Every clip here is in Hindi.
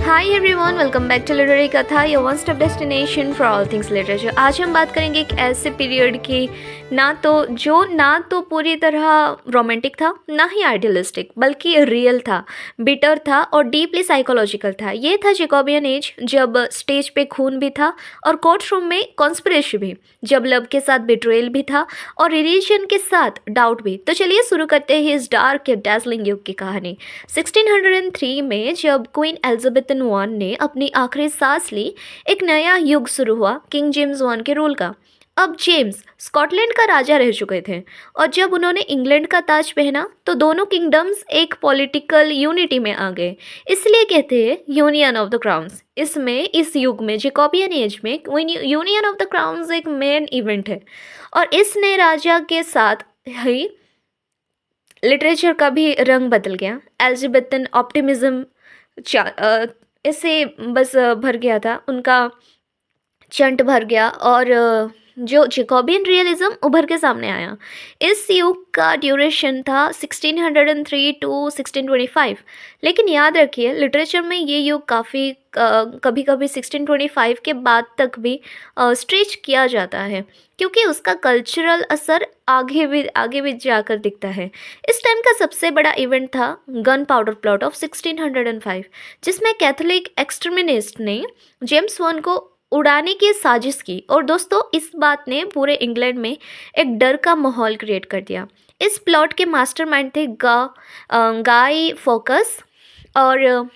Hi everyone, welcome back to literary Katha, your one stop destination for all things literature. आज हम बात करेंगे एक ऐसे पीरियड की ना तो पूरी तरह रोमांटिक था, ना ही आइडियलिस्टिक, बल्कि रियल था, बिटर था और डीपली साइकोलॉजिकल था। ये था जैकोबियन एज, जब स्टेज पे खून भी था और कोर्ट रूम में कॉन्स्पिरेसी भी, जब लव के साथ बिट्रेयल भी था और रिलीजन के साथ डाउट भी। तो चलिए शुरू करते हैं इस डार्क डैज़लिंग युग की कहानी। 1603 में जब क्वीन एलिजाबेथन वन ने अपनी आखिरी सांस ली, एक नया युग शुरू हुआ किंग जेम्स वन के रूल का। अब जेम्स स्कॉटलैंड का राजा रह चुके थे और जब उन्होंने इंग्लैंड का ताज पहना तो दोनों किंगडम्स एक पॉलिटिकल यूनिटी में आ गए। इसलिए कहते हैं यूनियन ऑफ द क्राउन्स। इस युग में जैकोबियन एज में यूनियन ऑफ द क्राउन्स एक मेन इवेंट है और इस नए राजा के साथ ही लिटरेचर का भी रंग बदल गया। एलिजाबेथन ऑप्टिमिज्म इससे बस भर गया था, उनका चंट भर गया और जो जैकोबियन रियलिज्म उभर के सामने आया। इस युग का ड्यूरेशन था 1603 टू 1625। लेकिन याद रखिए, लिटरेचर में ये युग काफ़ी कभी कभी 1625 के बाद तक भी स्ट्रेच किया जाता है, क्योंकि उसका कल्चरल असर आगे भी जाकर दिखता है। इस टाइम का सबसे बड़ा इवेंट था गन पाउडर प्लॉट ऑफ 1605, जिसमें कैथोलिक एक्सट्रीमिस्ट ने जेम्स वन को उड़ाने की साजिश की। और दोस्तों, इस बात ने पूरे इंग्लैंड में एक डर का माहौल क्रिएट कर दिया। इस प्लॉट के मास्टरमाइंड थे गाई फोकस। और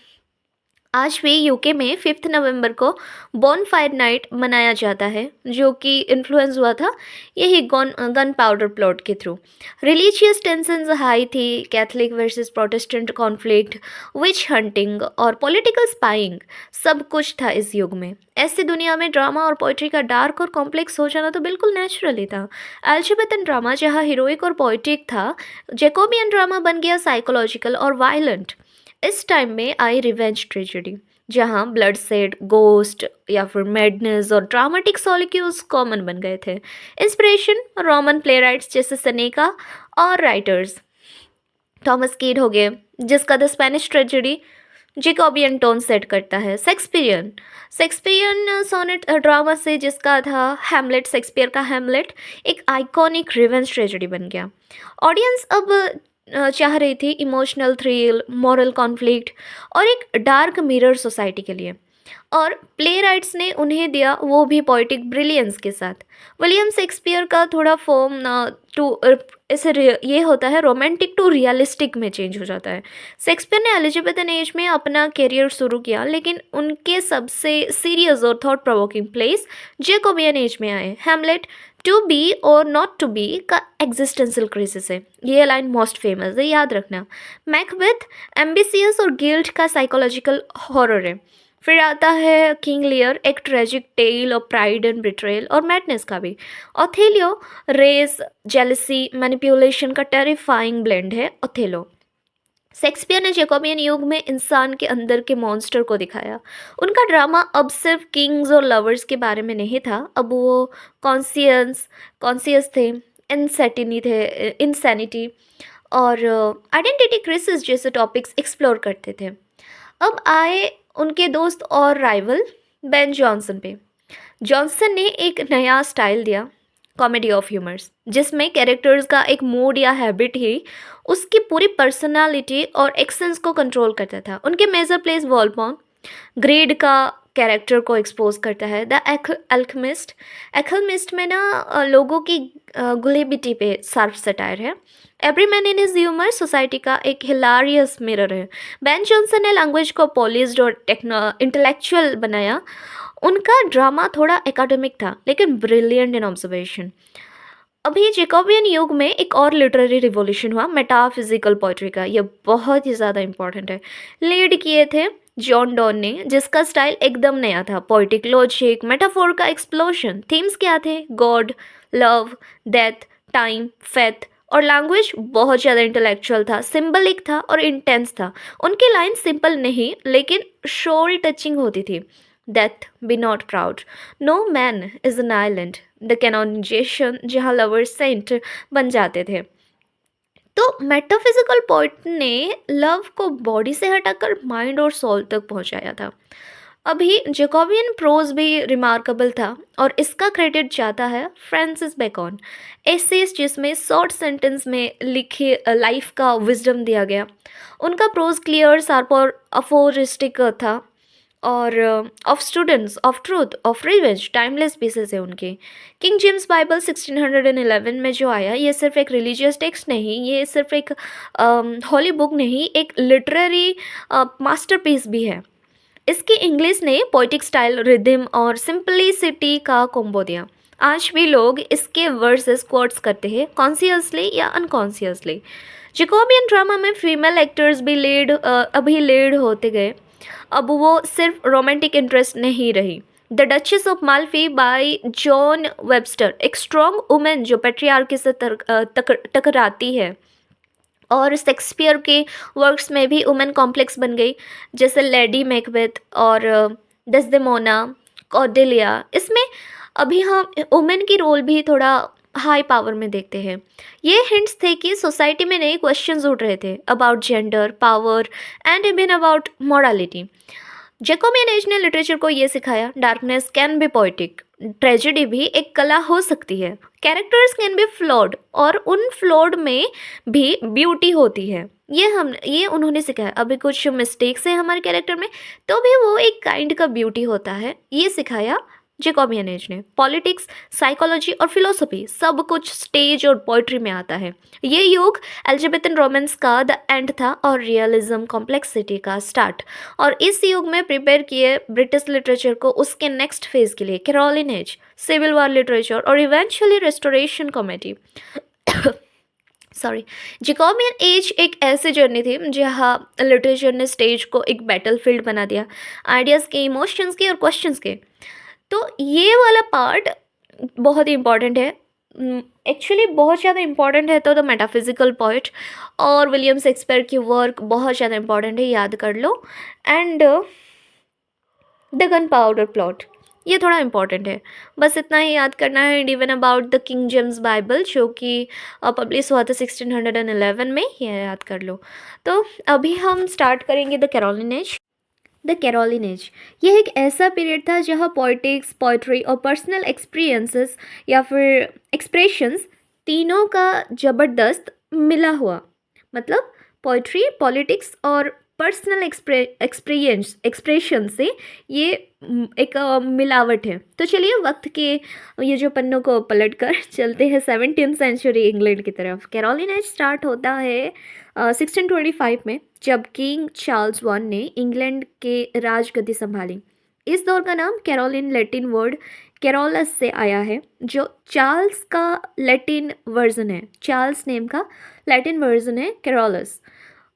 आज भी यूके में 5 नवंबर को बॉनफायर नाइट मनाया जाता है, जो कि इन्फ्लुएंस हुआ था यही गन पाउडर प्लॉट के थ्रू। रिलीजियस टेंशन्स हाई थी, कैथलिक वर्सेस प्रोटेस्टेंट कॉन्फ्लिक्ट, विच हंटिंग और पॉलिटिकल स्पाइंग, सब कुछ था इस युग में। ऐसी दुनिया में ड्रामा और पोइट्री का डार्क और कॉम्प्लेक्स हो जाना तो बिल्कुल नेचुरल ही था। एलिजाबेथन ड्रामा जहाँ हीरोइक और पोइटिक था, जैकोबियन ड्रामा बन गया साइकोलॉजिकल और वायलेंट। इस टाइम में आई रिवेंज ट्रेजेडी, जहाँ ब्लड सेड, गोस्ट या फिर मैडनेस और ड्रामेटिक सॉलिक्यूल्स कॉमन बन गए थे। इंस्पिरेशन रोमन प्लेराइट्स जैसे सेनेका और राइटर्स थॉमस कीड हो गए, जिसका the Spanish tragedy Jacobean tone set करता है। शेक्सपियन सोनेट ड्रामा से, जिसका था हैमलेट, शेक्सपियर का हैमलेट एक आइकॉनिक रिवेंज ट्रेजेडी बन गया। ऑडियंस अब चाह रही थी इमोशनल थ्रिल, मॉरल कॉन्फ्लिक्ट और एक डार्क मिरर सोसाइटी के लिए, और प्ले राइट्स ने उन्हें दिया, वो भी पोइटिक ब्रिलियंस के साथ। विलियम शेक्सपियर का थोड़ा फॉर्म ये होता है रोमांटिक टू रियलिस्टिक में चेंज हो जाता है। शेक्सपियर ने एलिजाबेथन एज में अपना करियर शुरू किया, लेकिन उनके सबसे सीरियस और thought provoking plays Jacobean age में आए। हैमलेट टू बी और नॉट टू बी का एग्जिस्टेंशियल क्राइसिस है, ये लाइन मोस्ट फेमस है, याद रखना। मैकबेथ एम्बिशियस और गिल्ट का साइकोलॉजिकल हॉरर है। फिर आता है किंग लियर, एक tragic tale of pride and betrayal और मैडनेस का भी। ओथेलियो रेस, जेलसी, मैनिपुलेशन का टेरिफाइंग ब्लेंड है ओथेलो। शेक्सपियर ने जैकोबियन युग में इंसान के अंदर के मॉन्स्टर को दिखाया। उनका ड्रामा अब सिर्फ किंग्स और लवर्स के बारे में नहीं था, अब वो कॉन्सियस थे, इंसैनिटी और आइडेंटिटी क्राइसिस जैसे टॉपिक्स एक्सप्लोर करते थे। अब आए उनके दोस्त और राइवल बेन जॉनसन पे। जॉनसन ने एक नया स्टाइल दिया, कॉमेडी ऑफ ह्यूमर्स, जिसमें कैरेक्टर्स का एक मूड या हैबिट ही उसकी पूरी पर्सनालिटी और एक्शंस को कंट्रोल करता था। उनके मेजर प्लेस वॉलपॉन ग्रेड का कैरेक्टर को एक्सपोज करता है। द एल्केमिस्ट में लोगों की गुलेबिटी पे शार्प सटायर है। Every man in his humour society का एक हिलारियस मिरर है। बेन जॉनसन ने लैंग्वेज को पॉलिश्ड और इंटेलेक्चुअल बनाया। उनका ड्रामा थोड़ा एकेडमिक था, लेकिन ब्रिलियंट इन ऑब्जर्वेशन। अभी जैकोबियन युग में एक और लिटरेरी रिवॉल्यूशन हुआ, मेटाफिजिकल पोइट्री का। यह बहुत ही ज़्यादा इंपॉर्टेंट है। लीड किए थे जॉन डॉन ने, जिसका स्टाइल एकदम नया था, पोइटिक लॉजिक, मेटाफोर का एक्सप्लोशन। थीम्स क्या थे? God, love, death, time, faith, और लैंग्वेज बहुत ज़्यादा इंटेलेक्चुअल था, सिंबलिक था और इंटेंस था। उनकी लाइन सिंपल नहीं, लेकिन सोल टचिंग होती थी। Death be not proud, no man is an island, the canonization, जहाँ लवर्स सेंट बन जाते थे। तो मेटाफिजिकल पोइट ने लव को बॉडी से हटाकर माइंड और सोल तक पहुंचाया था। अभी जेकोबियन प्रोज भी रिमार्केबल था और इसका क्रेडिट जाता है फ्रांसिस बेकन, एसेस जिसमें शॉर्ट सेंटेंस में लिखे लाइफ का विजडम दिया गया। उनका प्रोज क्लियर, शार्प और अफोरिस्टिक था और of students, of truth, of revenge, timeless pieces है उनके। किंग जेम्स बाइबल 1611 में जो आया, ये सिर्फ एक रिलीजियस टेक्स्ट नहीं, ये सिर्फ एक हॉली बुक नहीं, एक लिटरेरी मास्टरपीस भी है। इसकी इंग्लिश ने पोइटिक स्टाइल, रिदम और सिंपलिसिटी का कॉम्बो दिया। आज भी लोग इसके वर्सेस कोट्स करते हैं, कॉन्शियसली या अनकॉन्शियसली। जेकोबियन ड्रामा में फीमेल एक्टर्स भी अभी लीड होते गए। अब वो सिर्फ रोमांटिक इंटरेस्ट नहीं रही। The duchess of Malfi bye John Webster, एक स्ट्रॉन्ग वुमेन जो पेट्रियार्की से टकराती है। और शेक्सपियर के वर्क्स में भी वुमेन कॉम्प्लेक्स बन गई, जैसे लेडी मैकबेथ और डेस्डेमोना, कॉर्डेलिया। इसमें अभी हम वुमेन की रोल भी थोड़ा हाई पावर में देखते हैं। ये हिंट्स थे कि सोसाइटी में नए क्वेश्चंस उठ रहे थे about gender, power and even about morality. Jacobean age ने लिटरेचर को ये सिखाया, darkness can be poetic, tragedy भी एक कला हो सकती है। कैरेक्टर्स कैन बी फ्लॉड और उन फ्लॉड में भी ब्यूटी होती है। ये उन्होंने सिखाया। अभी कुछ मिस्टेक्स हैं हमारे कैरेक्टर में, तो भी वो एक काइंड का ब्यूटी होता है, ये सिखाया जेकोबियन एज ने। पॉलिटिक्स, साइकोलॉजी और फिलोसफी सब कुछ स्टेज और पोइट्री में आता है। ये युग एल्जाबेथन रोमांस का द एंड था और रियलिज्म, कॉम्प्लेक्सिटी का स्टार्ट। और इस युग में प्रिपेयर किए ब्रिटिश लिटरेचर को उसके नेक्स्ट फेज के लिए Caroline age, civil war literature और eventually restoration comedy. Sorry, Jacobean age एक ऐसी जर्नी थी जहाँ लिटरेचर ने स्टेज को एक बैटलफील्ड बना दिया, आइडियाज़ के, इमोशंस के और क्वेश्चंस के। तो ये वाला पार्ट बहुत ही इम्पॉर्टेंट है, एक्चुअली बहुत ज़्यादा इम्पॉर्टेंट है। तो द मेटाफिजिकल पोइट और विलियम शेक्सपियर की वर्क बहुत ज़्यादा इम्पॉर्टेंट है, याद कर लो। And the gunpowder plot, ये थोड़ा इम्पॉर्टेंट है, बस इतना ही याद करना है। And even about the king James Bible जो कि पब्लिश हुआ था 1611 में, ये याद कर लो। तो अभी हम स्टार्ट करेंगे the Caroline age. The Caroline age यह एक ऐसा पीरियड था जहाँ पॉलिटिक्स, पोइट्री और पर्सनल एक्सपीरियंसेस या फिर एक्सप्रेशंस तीनों का ज़बरदस्त मिला हुआ। मतलब पोइट्री, पॉलिटिक्स और पर्सनल एक्सप्रेशन से ये एक मिलावट है। तो चलिए वक्त के ये जो पन्नों को पलट कर चलते हैं 17th सेंचुरी इंग्लैंड की तरफ। कैरोलिन एज स्टार्ट होता है 1625 में, जब किंग चार्ल्स वन ने इंग्लैंड के राजगद्दी संभाली। इस दौर का नाम कैरोलिन लैटिन वर्ड कैरोलस से आया है, जो चार्ल्स का लैटिन वर्जन है। चार्ल्स नेम का लैटिन वर्जन है कैरोलस।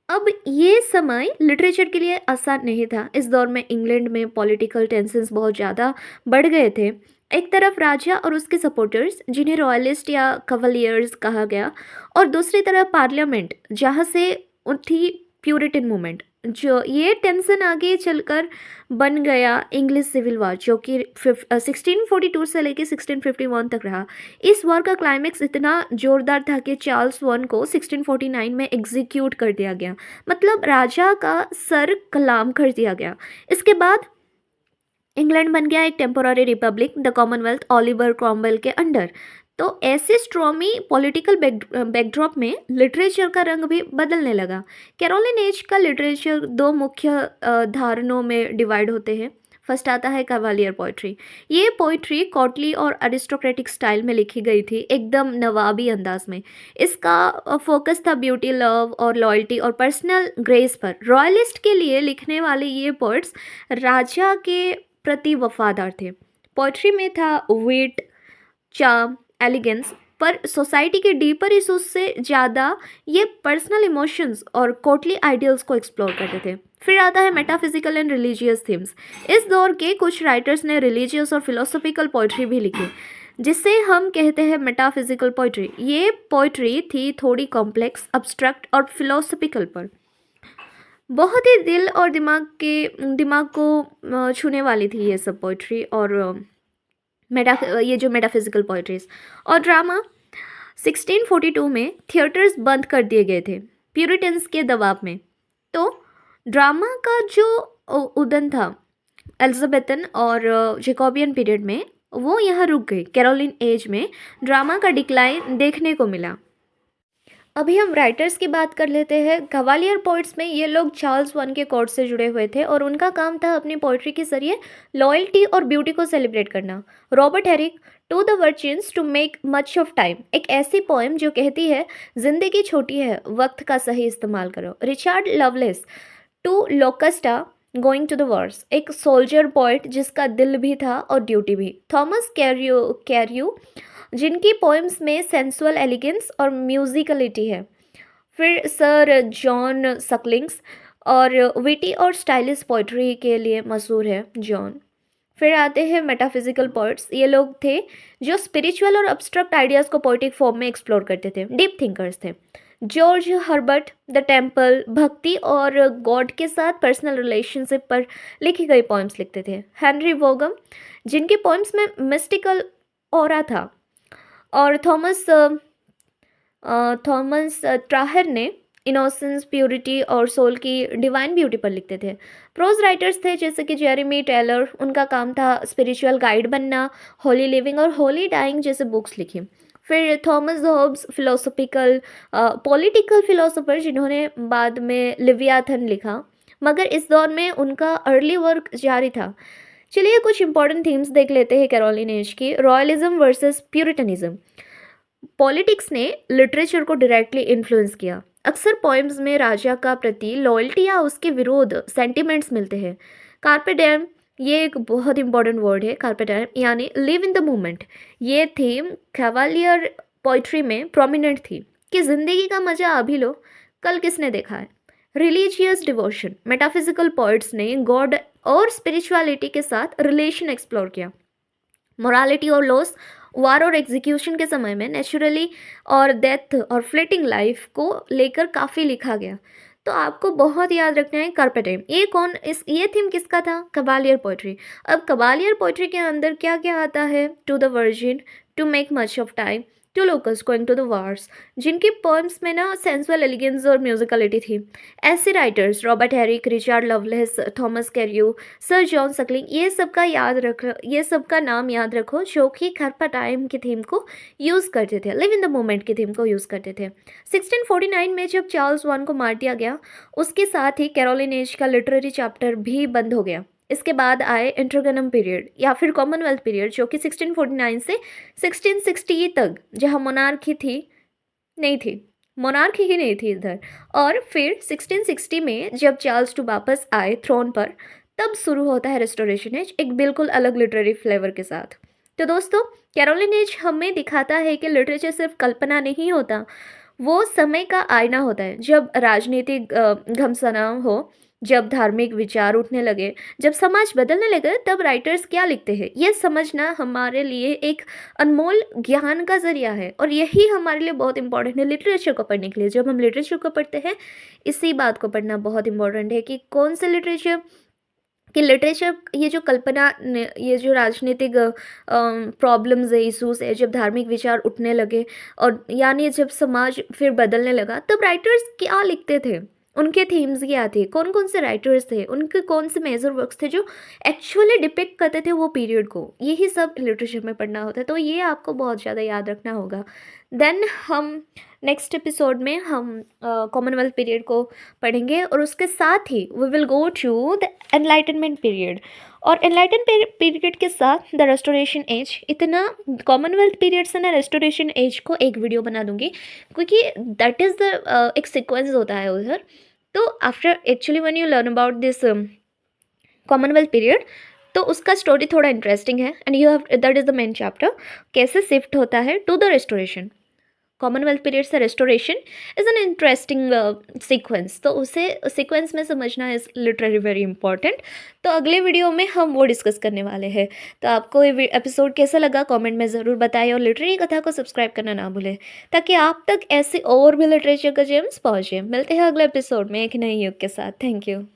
अब ये समय लिटरेचर के लिए आसान नहीं था। इस दौर में इंग्लैंड में पॉलिटिकल टेंशन्स बहुत ज़्यादा बढ़ गए थे। एक तरफ राजा और उसके सपोर्टर्स, जिन्हें रॉयलिस्ट या कवलियर्स कहा गया, और दूसरी तरफ पार्लियामेंट, जहाँ से उठी प्यूरिटन मूवमेंट। जो ये टेंशन आगे चलकर बन गया इंग्लिश सिविल वॉर, जो कि 1642 से लेकर 1651 तक रहा। इस वॉर का क्लाइमेक्स इतना जोरदार था कि चार्ल्स वन को 1649 में एग्जीक्यूट कर दिया गया, मतलब राजा का सर कलाम कर दिया गया। इसके बाद इंग्लैंड बन गया एक temporary Republic, the Commonwealth, Oliver Cromwell के अंडर। तो ऐसे स्ट्रॉमी पॉलिटिकल बैकड्रॉप में लिटरेचर का रंग भी बदलने लगा। कैरोलिन एज का लिटरेचर दो मुख्य धारणों में डिवाइड होते हैं। फर्स्ट आता है कवालियर पोइट्री। ये पोइट्री कोर्टली और अरिस्टोक्रेटिक स्टाइल में लिखी गई थी, एकदम नवाबी अंदाज में। इसका फोकस था ब्यूटी, लव और लॉयल्टी और पर्सनल ग्रेस पर। रॉयलिस्ट के लिए लिखने वाले ये पोइट्स राजा के प्रति वफादार थे। पोइट्री में था विट, चार्म, एलिगेंस, पर सोसाइटी के डीपर इशूज से ज़्यादा ये पर्सनल इमोशंस और कोर्टली आइडियल्स को एक्सप्लोर करते थे। फिर आता है मेटाफिजिकल एंड रिलीजियस थीम्स। इस दौर के कुछ राइटर्स ने रिलीजियस और फिलोसफिकल पोइट्री भी लिखी, जिसे हम कहते हैं मेटाफिजिकल पोइट्री। ये पोइट्री थी थोड़ी कॉम्प्लेक्स, अब्स्ट्रैक्ट और फिलोसफिकल पर, बहुत ही दिल और दिमाग को छूने वाली थी ये सब पोइट्री। और ये जो मेटाफिजिकल पोइट्रीज और ड्रामा, 1642 में थिएटर्स बंद कर दिए गए थे प्यूरिटन्स के दबाव में। तो ड्रामा का जो उदन था एलिजाबेथन और जैकोबियन पीरियड में, वो यहाँ रुक गई। कैरोलिन एज में ड्रामा का डिक्लाइन देखने को मिला। अभी हम राइटर्स की बात कर लेते हैं। कवालियर पोइट्स में ये लोग चार्ल्स वन के कोर्ट से जुड़े हुए थे और उनका काम था अपनी पोइट्री के जरिए लॉयल्टी और ब्यूटी को सेलिब्रेट करना। Robert Herrick to the virgins to make much of time, एक ऐसी पोएम जो कहती है जिंदगी छोटी है, वक्त का सही इस्तेमाल करो। Richard Lovelace to Lucasta going to the wars, एक सोल्जर पोइट जिसका दिल भी था और ड्यूटी भी। थॉमस कैर्यू जिनकी पोएम्स में सेंसुअल एलिगेंस और म्यूजिकलिटी है। फिर सर जॉन सकलिंग्स और विटी और स्टाइलिश पोइट्री के लिए मशहूर है जॉन। फिर आते हैं मेटाफिजिकल पोइट्स। ये लोग थे जो स्पिरिचुअल और अब्स्ट्रैक्ट आइडियाज़ को पोइटिक फॉर्म में एक्सप्लोर करते थे, डीप थिंकर्स थे। जॉर्ज हर्बर्ट द टेम्पल, भक्ति और गॉड के साथ पर्सनल रिलेशनशिप पर लिखी गई पोएम्स लिखते थे। हेनरी वोगम जिनकी पोएम्स में मिस्टिकल ऑरा था। और थॉमस ट्राहर ने इनोसेंस, प्योरिटी और सोल की डिवाइन ब्यूटी पर लिखते थे। प्रोज राइटर्स थे जैसे कि जेरेमी टेलर, उनका काम था स्पिरिचुअल गाइड बनना, होली लिविंग और होली डाइंग जैसे बुक्स लिखी। फिर Thomas Hobbes philosophical political philosopher जिन्होंने बाद में लिवियाथन लिखा, मगर इस दौर में उनका अर्ली वर्क जारी था। चलिए कुछ इंपॉर्टेंट थीम्स देख लेते हैं कैरोलिन एज की। रॉयलिज्म वर्सेस प्यूरिटनिज्म। पॉलिटिक्स ने लिटरेचर को डायरेक्टली इन्फ्लुएंस किया। अक्सर पोएम्स में राजा का प्रति लॉयल्टी या उसके विरोध सेंटिमेंट्स मिलते हैं। कार्पे डिएम, ये एक बहुत इंपॉर्टेंट वर्ड है कार्पे डिएम, यानी लिव इन द मोमेंट। ये थीम कैवालियर पोइट्री में प्रोमिनेंट थी कि जिंदगी का मजा अभी लो, कल किसने देखा है। रिलीजियस डिवोशन, मेटाफिजिकल पोइट्स ने गॉड और स्पिरिचुअलिटी के साथ रिलेशन एक्सप्लोर किया। मोरालिटी और लॉस, वार और एग्जीक्यूशन के समय में नेचुरली और डेथ और फ्लिटिंग लाइफ को लेकर काफ़ी लिखा गया। तो आपको बहुत याद रखना है कार्पे डिएम। ये थीम किसका था? Cavalier poetry. अब कवालियर पोइट्री के अंदर क्या क्या आता है? To the virgin, to make much of time, to Lucasta going to the wars, जिनकी पोएम्स में ना सेंसुअल एलिगेंस और म्यूजिकलिटी थी। ऐसे writers Robert Herrick, Richard Lovelace, Thomas Carew, sir John Suckling, ये सब का नाम याद रखो जो कि कार्पे डिएम की थीम को यूज़ करते थे, लिव इन द मोमेंट की थीम को यूज़ करते थे। 1649 में जब चार्ल्स वन को मार दिया गया, उसके साथ ही कैरोलिन एज का लिटरेरी चैप्टर भी बंद हो गया। इसके बाद आए इंटरगनम पीरियड या फिर कॉमनवेल्थ पीरियड, जो कि 1649 से 1660 तक, जहाँ मोनार्की ही नहीं थी इधर। और फिर 1660 में जब चार्ल्स टू वापस आए थ्रोन पर, तब शुरू होता है रेस्टोरेशन एज, एक बिल्कुल अलग लिटरेरी फ्लेवर के साथ। तो दोस्तों, कैरोलिन एज हमें दिखाता है कि लिटरेचर सिर्फ कल्पना नहीं होता, वो समय का आईना होता है। जब राजनीतिक घमसाना हो, जब धार्मिक विचार उठने लगे, जब समाज बदलने लगे, तब राइटर्स क्या लिखते हैं ये समझना हमारे लिए एक अनमोल ज्ञान का जरिया है। और यही हमारे लिए बहुत इंपॉर्टेंट है लिटरेचर को पढ़ने के लिए। जब हम लिटरेचर को पढ़ते हैं, इसी बात को पढ़ना बहुत इंपॉर्टेंट है कि कौन से लिटरेचर ये जो कल्पना, ये जो राजनीतिक प्रॉब्लम्स है, इशूज़ है, जब धार्मिक विचार उठने लगे और यानी जब समाज फिर बदलने लगा, तब राइटर्स क्या लिखते थे, उनके थीम्स क्या थे, कौन कौन से राइटर्स थे, उनके कौन से मेजर वर्क्स थे जो एक्चुअली डिपिक्ट करते थे वो पीरियड को, यही सब लिटरेचर में पढ़ना होता है। तो ये आपको बहुत ज़्यादा याद रखना होगा। देन हम नेक्स्ट एपिसोड में हम कॉमनवेल्थ पीरियड को पढ़ेंगे और उसके साथ ही we will go to the enlightenment period. और एनलाइटन पीरियड के साथ द रेस्टोरेशन एज। इतना कॉमनवेल्थ पीरियड से ना रेस्टोरेशन एज को एक वीडियो बना दूंगी, क्योंकि दैट इज़ द एक सीक्वेंस होता है उधर। तो after actually when you learn about this commonwealth period, तो उसका स्टोरी थोड़ा इंटरेस्टिंग है and you have that is the main chapter, कैसे शिफ्ट होता है to the restoration. Commonwealth period से restoration is an interesting sequence, तो उसे सीक्वेंस में समझना इज़ लिटरली वेरी इंपॉर्टेंट। तो अगले वीडियो में हम वो डिस्कस करने वाले हैं। तो आपको ये एपिसोड कैसा लगा कमेंट में ज़रूर बताइए और लिटरेरी कथा को सब्सक्राइब करना ना भूलें, ताकि आप तक ऐसे और भी लिटरेचर का जेम्स पहुँचे। मिलते हैं अगले एपिसोड में एक नए युग के साथ। Thank you.